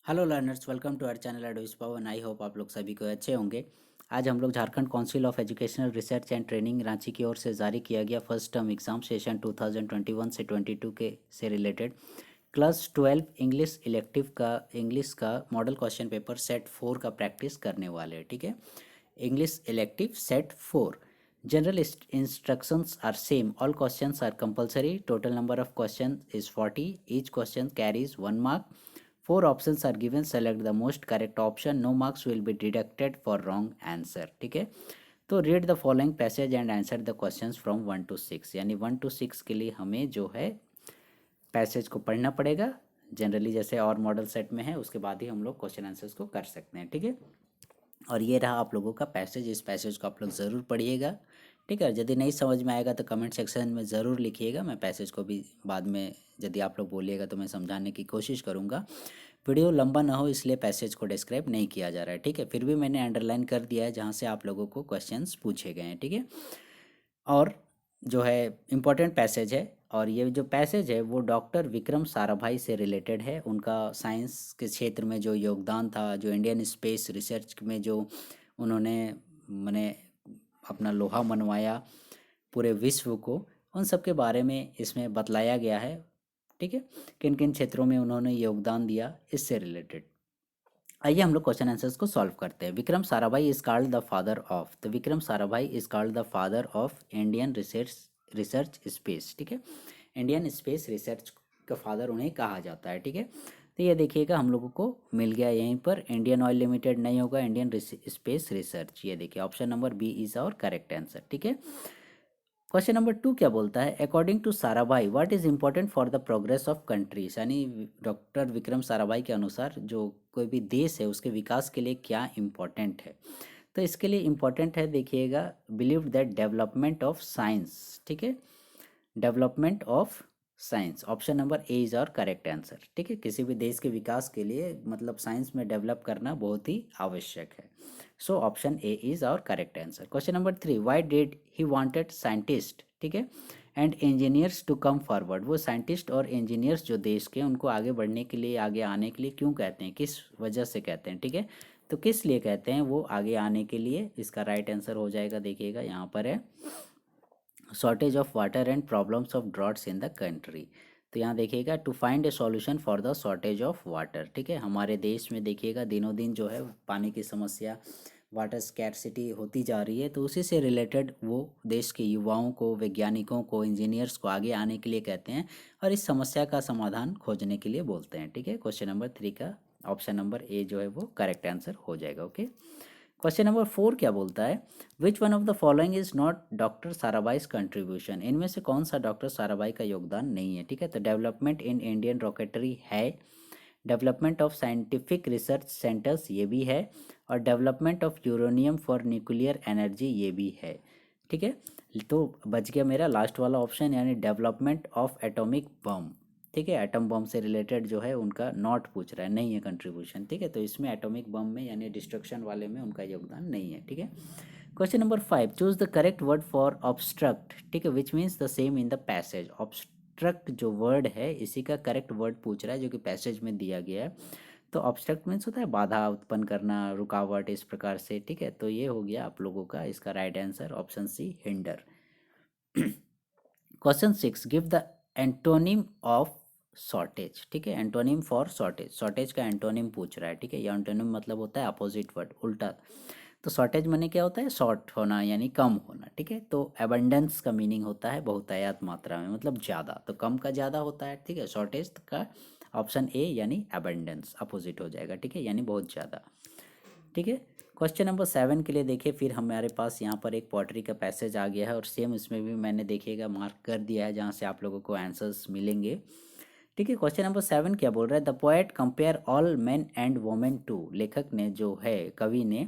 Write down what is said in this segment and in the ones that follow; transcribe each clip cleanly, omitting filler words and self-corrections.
Hello learners, welcome to our channel Advice Pavan. I hope आप लोग सभी को अच्छे होंगे। आज हम लोग Jharkhand Council of Educational Research and Training Ranchi की ओर से जारी किया गया फर्स्ट टर्म एग्जाम सेशन 2021 से 22 के से रिलेटेड क्लास 12 इंग्लिश का मॉडल क्वेश्चन पेपर सेट 4 का प्रैक्टिस करने वाले हैं। ठीक है, English elective set 4। General instructions are same. All questions are compulsory. Total number of questions is 40. Each question carries 1 mark. Four options are given. Select the most correct option. No marks will be deducted for wrong answer. ठीक है, तो read the following passage and answer the questions from 1 to 6। यानी 1 to 6 के लिए हमें जो है passage को पढ़ना पड़ेगा। जनरली जैसे और मॉडल सेट में है, उसके बाद ही हम लोग क्वेश्चन आंसर्स को कर सकते हैं। ठीक है, और ये रहा आप लोगों का पैसेज। इस पैसेज को आप लोग ज़रूर पढ़िएगा। ठीक है, यदि नहीं समझ में आएगा तो कमेंट सेक्शन में ज़रूर लिखिएगा। मैं पैसेज को भी बाद में यदि आप लोग बोलिएगा तो मैं समझाने की कोशिश करूँगा। वीडियो लंबा ना हो इसलिए पैसेज को डिस्क्राइब नहीं किया जा रहा है। ठीक है, फिर भी मैंने अंडरलाइन कर दिया है जहाँ से आप लोगों को क्वेश्चंस पूछे गए हैं। ठीक है, और जो है इम्पोर्टेंट पैसेज है, और ये जो पैसेज है वो डॉक्टर विक्रम साराभाई से रिलेटेड है। उनका साइंस के क्षेत्र में जो योगदान था, जो इंडियन स्पेस रिसर्च में जो उन्होंने मैंने अपना लोहा मनवाया पूरे विश्व को, उन सब के बारे में इसमें बतलाया गया है। ठीक है, किन किन क्षेत्रों में उन्होंने योगदान दिया, इससे रिलेटेड। आइए हम लोग क्वेश्चन आंसर्स को सॉल्व करते हैं। Vikram Sarabhai is called the father of, तो Vikram Sarabhai is called the father of Indian research space. ठीक है, इंडियन स्पेस रिसर्च का फादर उन्हें कहा जाता है। ठीक है, तो ये देखिएगा हम लोगों को मिल गया यहीं पर। इंडियन ऑयल लिमिटेड नहीं होगा, इंडियन स्पेस रिसर्च। ये देखिए option number B is our correct answer. ठीक है, क्वेश्चन नंबर 2 क्या बोलता है, according to Sarabhai what is important for the progress of countries. यानी डॉक्टर विक्रम साराभाई के अनुसार जो कोई भी देश है उसके विकास के लिए क्या इम्पोर्टेंट है। तो इसके लिए इम्पोर्टेंट है, देखिएगा, believe that development of science. ठीक है, development of science, option number A is our correct answer. ठीक है, किसी भी देश के विकास के लिए मतलब साइंस में डेवलप करना बहुत ही आवश्यक है। So option A is our correct answer. Question number 3, why did he wanted scientist, ठीक है, and engineers to come forward. वो साइंटिस्ट और इंजीनियर्स जो देश के, उनको आगे बढ़ने के लिए, आगे आने के लिए क्यों कहते हैं, किस वजह से कहते हैं। ठीक है, तो किस लिए कहते हैं वो आगे आने के लिए, इसका राइट आंसर हो जाएगा, देखिएगा यहाँ पर है, shortage of water and problems of droughts in the country. तो यहाँ देखिएगा to find a solution for the shortage of water. ठीक है, हमारे देश में देखिएगा दिनों दिन जो है पानी की समस्या, वाटर स्कैरसिटी होती जा रही है। तो उसी से रिलेटेड वो देश के युवाओं को, वैज्ञानिकों को, इंजीनियर्स को आगे आने के लिए कहते हैं और इस समस्या का समाधान खोजने के लिए बोलते हैं। ठीक है, क्वेश्चन नंबर 3 का ऑप्शन नंबर ए जो है वो करेक्ट आंसर हो जाएगा। ओके, क्वेश्चन नंबर 4 क्या बोलता है, which one of the following is not doctor Sarabhai's contribution. इनमें से कौन सा डॉक्टर साराभाई का योगदान नहीं है। ठीक है, तो डेवलपमेंट इन इंडियन रॉकेटरी है, development of scientific research centres ये भी है, और development of uranium for nuclear energy ये भी है। ठीक है, तो बच गया मेरा लास्ट वाला ऑप्शन, यानी डेवलपमेंट ऑफ एटॉमिक बम। ठीक है, एटम बम से रिलेटेड जो है उनका नॉट पूछ रहा है, नहीं है कंट्रीब्यूशन। ठीक है, तो इसमें एटॉमिक बम में यानी डिस्ट्रक्शन वाले में उनका योगदान नहीं है। ठीक है, question number 5, choose the correct word for obstruct. ठीक है, which means the same in the passage. Obstruct जो वर्ड है इसी का करेक्ट वर्ड पूछ रहा है जो कि पैसेज में दिया गया है। तो ऑब्स्ट्रक्ट मीन्स होता है बाधा उत्पन्न करना, रुकावट, इस प्रकार से। ठीक है, तो ये हो गया आप लोगों का इसका right answer, option C hinder. Question 6, give the antonym of shortage. ठीक है, एंटोनिम फॉर शॉर्टेज, शॉर्टेज का एंटोनिम पूछ रहा है। ठीक है, ये एंटोनिम मतलब होता है अपोजिट वर्ड, उल्टा। तो शॉर्टेज माने क्या होता है, शॉर्ट होना यानी कम होना। ठीक है, तो एबंडेंस का मीनिंग होता है बहुतायत मात्रा में, मतलब ज़्यादा, तो कम का ज़्यादा होता है। ठीक है, शॉर्टेज का ऑप्शन ए यानी एबंडेंस अपोजिट हो जाएगा। ठीक है, यानी बहुत ज़्यादा। ठीक है, क्वेश्चन नंबर 7 के लिए देखिए, फिर हमारे पास यहाँ पर एक पोएट्री का पैसेज आ गया है, और सेम इसमें भी मैंने देखिएगा मार्क कर दिया है जहाँ से आप लोगों को आंसर्स मिलेंगे। ठीक है, क्वेश्चन नंबर 7 क्या बोल रहा है, the poet compare all men and women to. लेखक ने जो है, कवि ने,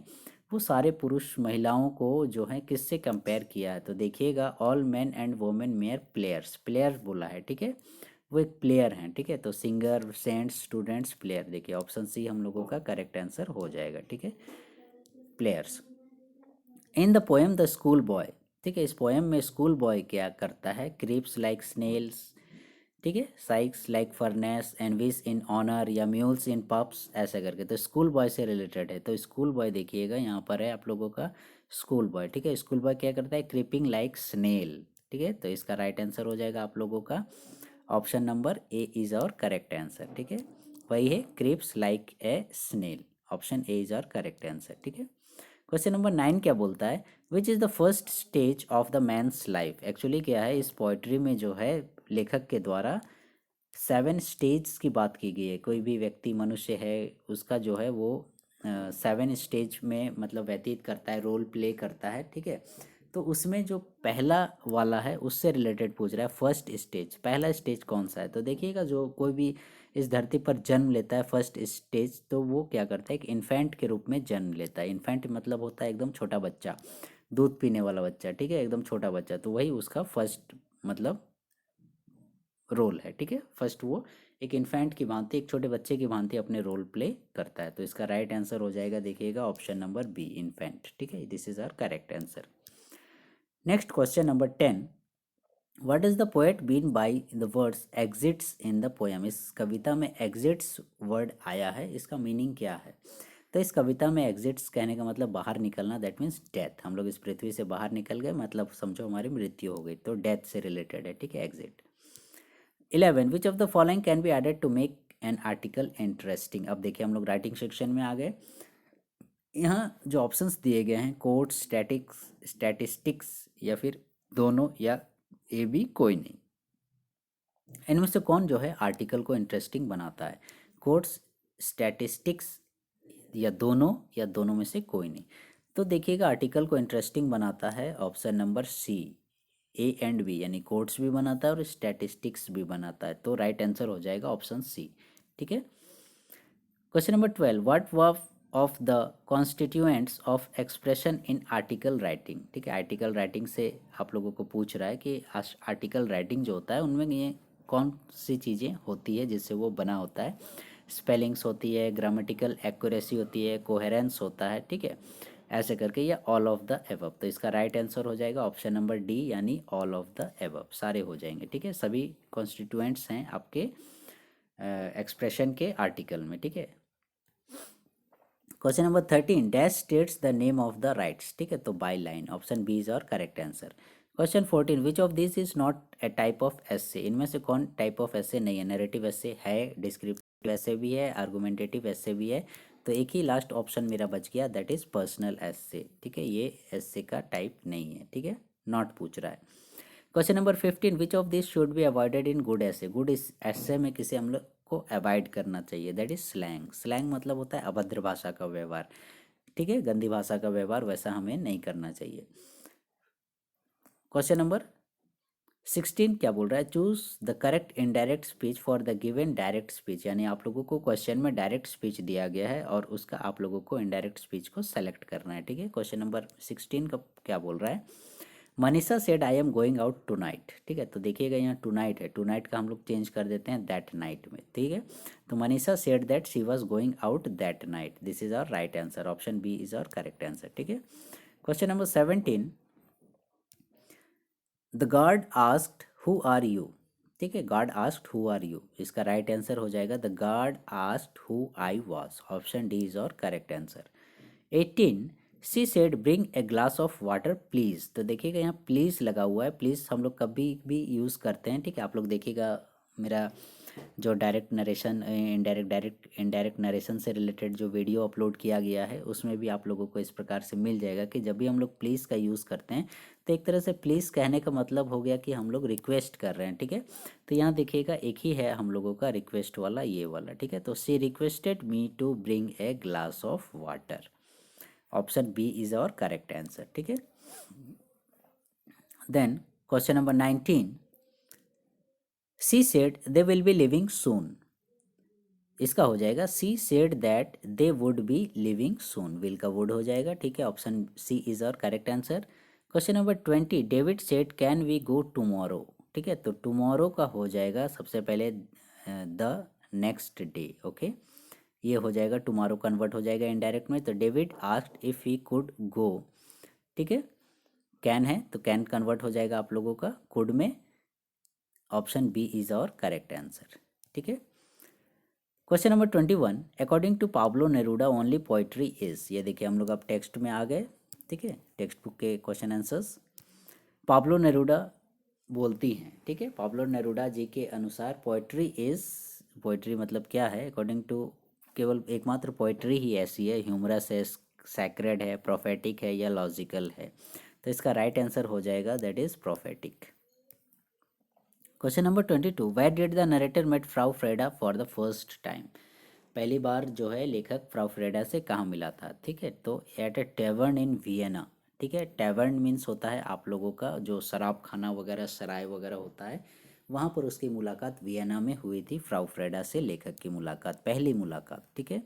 वो सारे पुरुष महिलाओं को जो है किससे कंपेयर किया है। तो देखिएगा all men and women mayor players, player बोला है। ठीक है, वो एक प्लेयर हैं। ठीक है, तो सिंगर, सेंट्स, स्टूडेंट्स, प्लेयर, देखिए ऑप्शन सी हम लोगों का करेक्ट आंसर हो जाएगा। ठीक है, players. In the poem the school boy. ठीक है, इस पोएम में स्कूल बॉय क्या करता है, क्रीप्स लाइक स्नेल्स, ठीक है, साइक्स लाइक फर्नेस एंड विस इन ऑनर या म्यूल्स इन पब्स ऐसे करके, तो स्कूल बॉय से रिलेटेड है। तो स्कूल बॉय देखिएगा यहाँ पर है आप लोगों का स्कूल बॉय। ठीक है, स्कूल बॉय क्या करता है, क्रीपिंग लाइक स्नेल। ठीक है, तो इसका राइट आंसर हो जाएगा आप लोगों का option number A is our correct answer. ठीक है, वही है creeps like a snail, option A is our correct answer. ठीक है, क्वेश्चन नंबर 9 क्या बोलता है, which is the first stage of the man's life. Actually क्या है, इस पोइट्री में जो है लेखक के द्वारा 7 स्टेज की बात की गई है। कोई भी व्यक्ति मनुष्य है उसका जो है वो 7 स्टेज में मतलब व्यतीत करता है, रोल प्ले करता है। ठीक है, तो उसमें जो पहला वाला है उससे रिलेटेड पूछ रहा है, फर्स्ट स्टेज, पहला स्टेज कौन सा है। तो देखिएगा जो कोई भी इस धरती पर जन्म लेता है फर्स्ट स्टेज, तो वो क्या करता है, एक इन्फेंट के रूप में जन्म लेता है। इन्फेंट मतलब होता है एकदम छोटा बच्चा, दूध पीने वाला बच्चा। ठीक है, एकदम छोटा बच्चा, तो वही उसका फर्स्ट मतलब रोल है। ठीक है, फर्स्ट वो एक इन्फेंट की भांति, एक छोटे बच्चे की भांति अपने रोल प्ले करता है। तो इसका राइट आंसर हो जाएगा, देखिएगा ऑप्शन नंबर बी, इन्फेंट। ठीक है, this is our correct answer. Next question number 10, what is the poet been by the words exits in the poem. इस कविता में एग्जिट्स वर्ड आया है, इसका मीनिंग क्या है। तो इस कविता में एग्जिट्स कहने का मतलब बाहर निकलना, दैट मीन्स डेथ। हम लोग इस पृथ्वी से बाहर निकल गए, मतलब समझो हमारी मृत्यु हो गई, तो डेथ से रिलेटेड है। ठीक है, exit. 11, which of the following can be added to make an article interesting. अब देखिए हम लोग राइटिंग सेक्शन में आ गए। यहाँ जो ऑप्शंस दिए गए हैं, कोट, स्टैटिक्स, स्टैटिस्टिक्स या फिर दोनों या ए बी कोई नहीं, इनमें से कौन जो है आर्टिकल को इंटरेस्टिंग बनाता है, कोट्स, स्टैटिस्टिक्स या दोनों में से कोई नहीं। तो देखिएगा आर्टिकल को इंटरेस्टिंग बनाता है option number C, A and B, यानी कोट्स भी बनाता है और स्टैटिस्टिक्स भी बनाता है। तो राइट आंसर हो जाएगा ऑप्शन सी। ठीक है, question number 12, what was of the constituents of expression in article writing. ठीक है, आर्टिकल राइटिंग से आप लोगों को पूछ रहा है कि आर्टिकल राइटिंग जो होता है उनमें ये कौन सी चीज़ें होती है जिससे वो बना होता है। स्पेलिंग्स होती है, ग्रामेटिकल एक्यूरेसी होती है, कोहेरेंस होता है। ठीक है, ऐसे करके ये ऑल ऑफ द एबव। तो इसका राइट आंसर हो जाएगा ऑप्शन नंबर डी, यानी ऑल ऑफ द एबव, सारे हो जाएंगे। ठीक है, सभी कॉन्स्टिट्यूएंट्स हैं आपके एक्सप्रेशन के आर्टिकल में। ठीक है, question number 13, dash states the name of the rights. ठीक है, तो by line, option B is our correct answer. Question 14, which of this is not a type of essay. इनमें से कौन टाइप ऑफ एसे नहीं है। नैरेटिव एसे है, डिस्क्रिप्टिव एसे भी है, आर्गुमेंटेटिव एसे भी है। तो एक ही लास्ट ऑप्शन मेरा बच गया, दैट इज पर्सनल एसे। ठीक है, ये एसे का टाइप नहीं है। ठीक है, नॉट पूछ रहा है। Question number 15, which of this should be avoided in good ऐसे। गुड ऐसे में किसे हम लोग को अवॉइड करना चाहिए, दैट इज स्लैंग। स्लैंग मतलब होता है अभद्र भाषा का व्यवहार। ठीक है, गंदी भाषा का व्यवहार, वैसा हमें नहीं करना चाहिए। क्वेश्चन नंबर 16 क्या बोल रहा है, choose the correct indirect speech for the given direct speech. यानी आप लोगों को क्वेश्चन में डायरेक्ट स्पीच दिया गया है और उसका आप लोगों को इनडायरेक्ट स्पीच को सेलेक्ट करना है। ठीक है, क्वेश्चन नंबर 16 का क्या बोल रहा है, Manisha said I am going out tonight. ठीक है, तो देखिएगा यहाँ टू नाइट है, टू नाइट का हम लोग चेंज कर देते हैं दैट नाइट में। ठीक है, तो Manisha said that she was going out that night, this is our right answer, option B is our correct answer. ठीक है, question number 17, the guard asked who are you. ठीक है, guard asked who are you, इसका right answer हो जाएगा the guard asked who I was, option D is our correct answer. 18, she said bring a glass of water please. तो देखिएगा यहाँ please लगा हुआ है, प्लीज़ हम लोग कभी भी यूज़ करते हैं। ठीक है, आप लोग देखिएगा मेरा जो डायरेक्ट नरेशन, इनडायरेक्ट नरेशन से रिलेटेड जो वीडियो अपलोड किया गया है उसमें भी आप लोगों को इस प्रकार से मिल जाएगा कि जब भी हम लोग प्लीज़ का यूज़ करते हैं तो एक तरह से प्लीज़ कहने का मतलब हो गया कि हम लोग रिक्वेस्ट कर रहे हैं। ठीक है, तो यहाँ देखिएगा एक ही है हम लोगों का रिक्वेस्ट वाला, ये वाला। ठीक है, तो she requested me to bring a glass of water, option B is our correct answer. ठीक है, then question number 19, she said they will be leaving soon. इसका हो जाएगा she said that they would be leaving soon, will का would हो जाएगा। ठीक है, option C is our correct answer. Question number 20, David said can we go tomorrow. ठीक है, तो टुमारो का हो जाएगा सबसे पहले द नेक्स्ट डे। ओके, ये हो जाएगा, टुमारो कन्वर्ट हो जाएगा इनडायरेक्ट में। तो David asked if he could go. ठीक है, कैन है तो कैन कन्वर्ट हो जाएगा आप लोगों का कुड में, option B is our correct answer. ठीक है। Question number 21, according to Pablo Neruda only poetry is. ये देखिए हम लोग अब टेक्स्ट में आ गए। ठीक है, टेक्स्ट बुक के क्वेश्चन आंसर्स पाब्लो नेरूडा बोलती हैं। ठीक है, पाब्लो नेरूडा जी के अनुसार पोइट्री इज, पोइट्री मतलब क्या है, अकॉर्डिंग टू केवल एकमात्र पोइट्री ही ऐसी है, ह्यूमरस है, सैक्रेड है, प्रोफेटिक है या लॉजिकल है। तो इसका राइट आंसर हो जाएगा that is prophetic. Question number 22, where did the narrator met Frau Freda for the first time. पहली बार जो है लेखक फ्राउ फ्रेडा से कहाँ मिला था। ठीक है, तो एट ए टेवर्न इन वियना। ठीक है, टेवर्न मीन्स होता है आप लोगों का जो शराब खाना वगैरह, सराय वगैरह होता है, वहाँ पर उसकी मुलाकात वियना में हुई थी। फ्राउ फ्रेडा से लेखक की मुलाकात, पहली मुलाकात। ठीक है।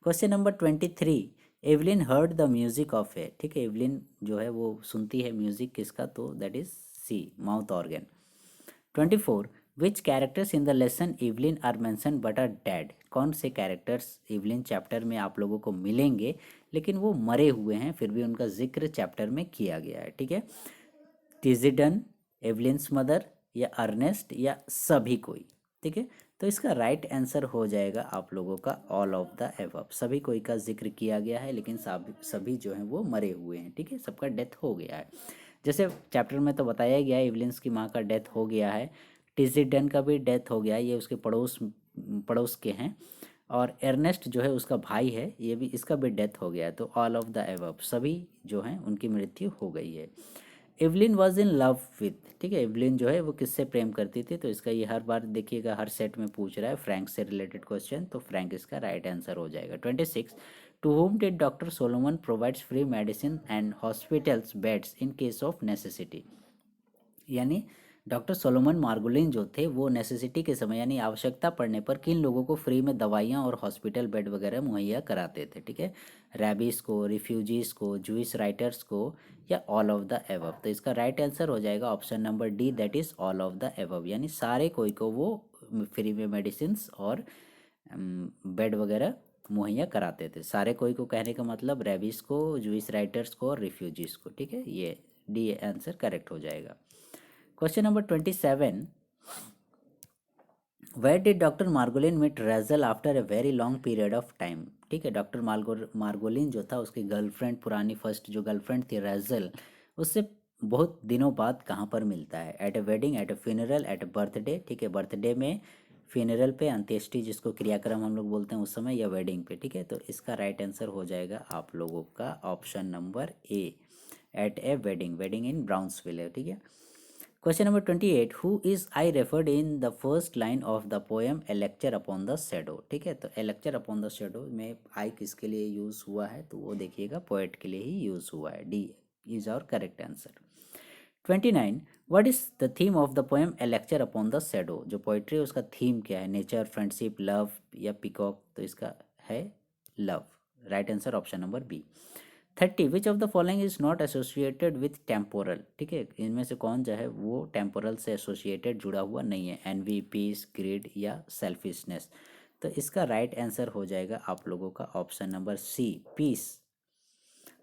Question number 23, Evelyn heard the music of a. ठीक है, एवलिन जो है वो सुनती है म्यूजिक किसका, तो that is C, mouth organ. 24, which characters in the lesson Evelyn are mention but are dead. कौन से कैरेक्टर्स इवलिन चैप्टर में आप लोगों को मिलेंगे लेकिन वो मरे हुए हैं, फिर भी उनका जिक्र चैप्टर में किया गया है। ठीक है, टिजिडन, एवलिन्स मदर या अर्नेस्ट या सभी कोई। ठीक है, तो इसका राइट आंसर हो जाएगा आप लोगों का ऑल ऑफ द एबव। सभी कोई का जिक्र किया गया है लेकिन सभी जो हैं वो मरे हुए हैं। ठीक है, सबका डेथ हो गया है। जैसे चैप्टर में तो बताया गया है इवलिन्स की माँ का डेथ हो गया है, टिजिडन का भी डेथ हो गया है, ये उसके पड़ोस पड़ोस के हैं, और एर्नेस्ट जो है उसका भाई है, ये भी, इसका भी डेथ हो गया है। तो ऑल ऑफ द एबव, सभी जो हैं उनकी मृत्यु हो गई है। Evelyn was in love with. ठीक है, एवलिन जो है वो किससे प्रेम करती थी, तो इसका ये हर बार देखिएगा हर सेट में पूछ रहा है फ्रैंक से रिलेटेड क्वेश्चन, तो फ्रैंक इसका राइट आंसर हो जाएगा। 26, to whom did doctor Solomon provides free medicine and hospitals beds in case of necessity. यानी डॉक्टर सोलोमन मार्गोलिन जो थे वो नेसेसिटी के समय यानी आवश्यकता पड़ने पर किन लोगों को फ्री में दवाइयाँ और हॉस्पिटल बेड वगैरह मुहैया कराते थे। ठीक है, रैबिस को, रिफ्यूजीज़ को, जूइस राइटर्स को, या ऑल ऑफ द एबव। तो इसका राइट आंसर हो जाएगा option number D, that is all of the above. यानी सारे कोई को वो फ्री में मेडिसिन और बेड वगैरह मुहैया कराते थे। सारे कोई को कहने का मतलब रैबिस को, जूइस राइटर्स को और रिफ्यूजीज़ को। ठीक है, ये डी आंसर करेक्ट हो जाएगा। Question number 27, where did doctor Margolin meet Rezal after a very long period of time. ठीक है, डॉक्टर मार्गोलिन जो था उसकी गर्लफ्रेंड, पुरानी फर्स्ट जो गर्लफ्रेंड थी रेजल, उससे बहुत दिनों बाद कहाँ पर मिलता है। Eight a wedding, eight A funeral, eight A birthday. ठीक है, बर्थडे में, फ्यूनरल पे, अंत्येष्टि जिसको क्रियाक्रम हम लोग बोलते हैं उस समय, या वेडिंग पे। ठीक है, तो इसका राइट आंसर हो जाएगा आप लोगों का option number A, at a wedding, wedding in Brownsville है। ठीक है। Question number 28, who is I referred in the first line of the poem a lecture upon the shadow. ठीक है, तो a lecture upon the shadow में I किसके लिए use हुआ है, तो वो देखिएगा पोएट के लिए ही यूज़ हुआ है। D is our correct answer. 29, what is the theme of the poem a lecture upon the shadow. जो पोइट्री है उसका थीम क्या है, नेचर, फ्रेंडशिप, लव या पिकॉक। तो इसका है love. Right answer option number B. 30, which of the following is not associated with temporal. ठीक है, इनमें से कौन जो है वो टेम्पोरल से एसोसिएटेड, जुड़ा हुआ नहीं है। एनवी, पीस, ग्रीड या सेल्फिशनेस। तो इसका राइट आंसर हो जाएगा आप लोगों का option number C, peace.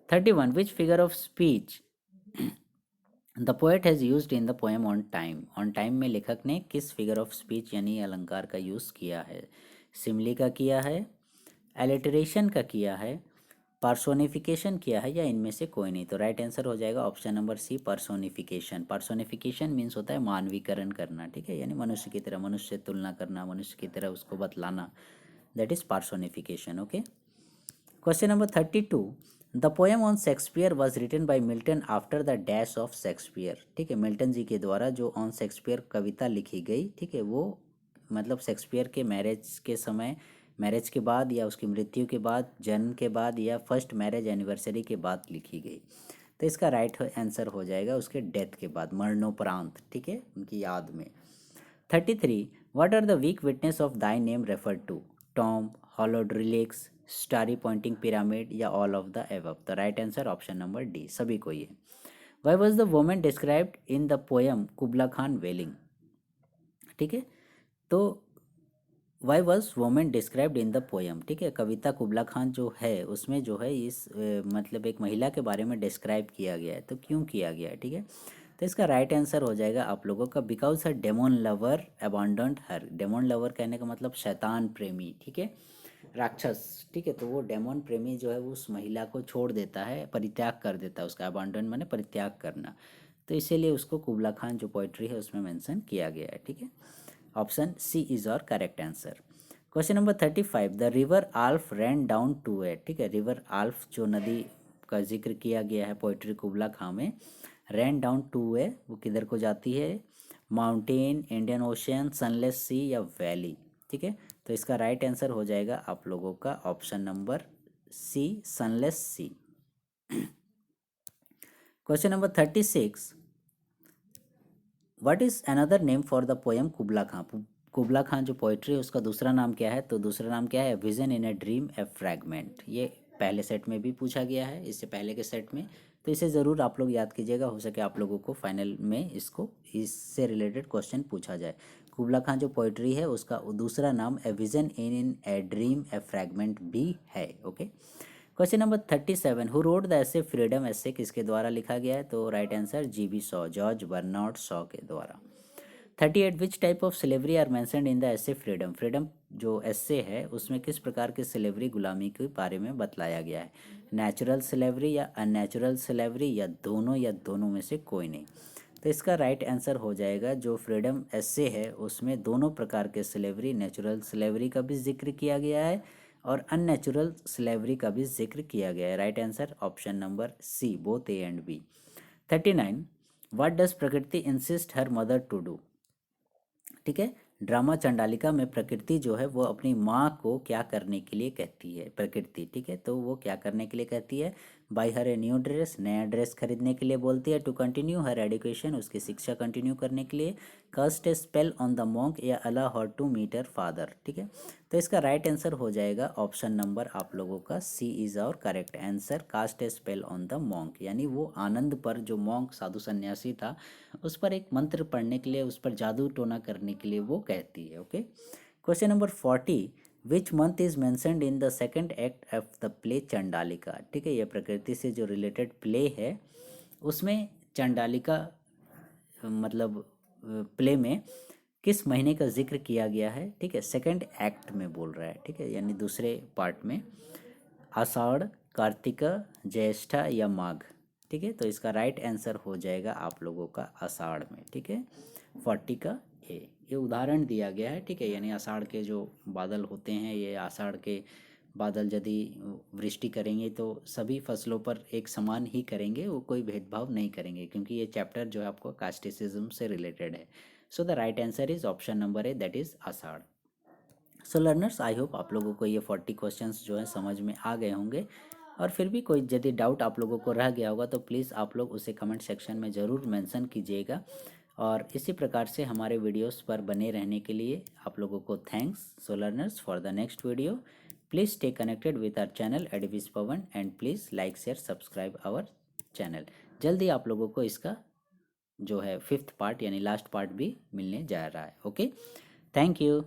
31, which figure of speech the poet has used in the poem on time. On time में लेखक ने किस फिगर ऑफ स्पीच यानी अलंकार का यूज़ किया है। सिमली का किया है, एलिटरेशन का किया है, पर्सोनिफिकेशन किया है, या इनमें से कोई नहीं। तो राइट आंसर हो जाएगा option number C, personification. Personification means होता है मानवीकरण करना। ठीक है, यानी मनुष्य की तरह, मनुष्य से तुलना करना, मनुष्य की तरह उसको बतलाना, that is personification. Okay. Question number 32, the poem on Shakespeare was written by Milton after the dash of Shakespeare. ठीक है, मिल्टन जी के द्वारा जो ऑन शेक्सपियर कविता लिखी गई, ठीक है, वो मतलब शेक्सपियर के मैरिज के समय, मैरिज के बाद या उसकी मृत्यु के बाद, जन्म के बाद, या फर्स्ट मैरिज एनिवर्सरी के बाद लिखी गई। तो इसका राइट आंसर हो जाएगा उसके डेथ के बाद, मरणोपरांत। ठीक है, उनकी याद में। 33, what are the weak witness of thy name refer to. Tomb, hallowed relics, starry pointing pyramid, या all of the above. The right answer option number D, सभी को ये। Why was the women described in the poem Kubla Khan wailing. ठीक है, तो why was women described in the poem. ठीक है, कविता कुबला खान जो है उसमें जो है इस मतलब एक महिला के बारे में डिस्क्राइब किया गया है, तो क्यों किया गया है। ठीक है, तो इसका राइट आंसर हो जाएगा आप लोगों का because her demon lover abandoned her. Demon lover कहने का मतलब शैतान प्रेमी, ठीक है, राक्षस, ठीक है। तो वो डेमोन प्रेमी जो है वो उस महिला को छोड़ देता है, परित्याग कर देता है, उसका अबॉन्डन माने परित्याग करना। तो इसीलिए उसको कुबला खान जो पोइट्री है उसमें मेंशन किया गया है, ठीक है। Option C is our correct answer. Question number 35, the river Alph ran down to a, ठीक है, रिवर आल्फ जो नदी का जिक्र किया गया है पोइट्री कुबला खां में, रैन डाउन टू ए वो किधर को जाती है, माउंटेन, इंडियन ओशियन, सनलेस सी या वैली, ठीक है। तो इसका राइट आंसर हो जाएगा आप लोगों का option number C, sunless sea. Question number 36, what is another name for the poem Kubla Khan. Kubla Khan जो पोइट्री है उसका दूसरा नाम क्या है, तो दूसरा नाम क्या है, vision in a dream a fragment. ये पहले सेट में भी पूछा गया है, इससे पहले के सेट में, तो इसे ज़रूर आप लोग याद कीजिएगा, हो सके आप लोगों को फाइनल में इसको इससे रिलेटेड क्वेश्चन पूछा जाए। कुबला खां जो पोइट्री है उसका दूसरा नाम a vision in a dream a fragment भी है, okay. Question number 37, who wrote the essay freedom, essay किसके द्वारा लिखा गया है, तो right answer GB Shaw, George Bernard Shaw के द्वारा। 38, which type of slavery are mentioned in the essay freedom. Freedom जो ऐसे है उसमें किस प्रकार की स्लेवरी, गुलामी के बारे में बतलाया गया है, नेचुरल स्लेवरी या अननेचुरल स्लेवरी या दोनों में से कोई नहीं। तो इसका राइट आंसर हो जाएगा जो फ्रीडम ऐसे है उसमें दोनों प्रकार के स्लेवरी, नेचुरल स्लेवरी का भी जिक्र किया गया है और अननेचुरल स्लेवरी का भी जिक्र किया गया है। Right answer option number C, both A and B. 39, what does Prakriti insist her mother to do, ठीक है। ड्रामा चंडालिका में प्रकृति जो है वो अपनी माँ को क्या करने के लिए कहती है, प्रकृति, ठीक है, तो वो क्या करने के लिए कहती है, by her a new dress, नया ड्रेस खरीदने के लिए बोलती है, टू कंटिन्यू हर एजुकेशन, उसकी शिक्षा कंटिन्यू करने के लिए, cast a spell on the monk या allow her to meet her father, ठीक है। तो इसका राइट आंसर हो जाएगा ऑप्शन नंबर आप लोगों का C is our correct answer, cast a spell on the monk, यानी वो आनंद पर, जो मॉन्क साधु सन्यासी था, उस पर एक मंत्र पढ़ने के लिए, उस पर जादू टोना करने के लिए वो कहती है, okay. Question number 40, which month is mentioned in the second act of the play Chandalika, ठीक है, ये प्रकृति से जो रिलेटेड प्ले है उसमें चंडालिका मतलब प्ले में किस महीने का जिक्र किया गया है, ठीक है, सेकेंड एक्ट में बोल रहा है, ठीक है, यानी दूसरे पार्ट में, आषाढ़, कार्तिका, ज्येष्ठा या माघ, ठीक है। तो इसका राइट आंसर हो जाएगा आप लोगों का आषाढ़ में, ठीक है, 40 का ए। ये उदाहरण दिया गया है, ठीक है, यानी आषाढ़ के जो बादल होते हैं, ये आषाढ़ के बादल यदि वृष्टि करेंगे तो सभी फसलों पर एक समान ही करेंगे, वो कोई भेदभाव नहीं करेंगे, क्योंकि ये चैप्टर जो है आपको कास्टिसिज्म से रिलेटेड है। So the right answer is option number A, that is Ashadh. So learners, I hope आप लोगों को ये 40 क्वेश्चंस जो है समझ में आ गए होंगे, और फिर भी कोई यदि डाउट आप लोगों को रह गया होगा तो प्लीज़ आप लोग उसे कमेंट सेक्शन में ज़रूर मेंशन कीजिएगा। और इसी प्रकार से हमारे वीडियोस पर बने रहने के लिए आप लोगों को thanks. So learners, for the next video please stay connected with our channel advice Pawan and please like share subscribe our channel. जल्दी आप लोगों को इसका जो है 5th पार्ट यानी लास्ट पार्ट भी मिलने जा रहा है, ओके। Thank you.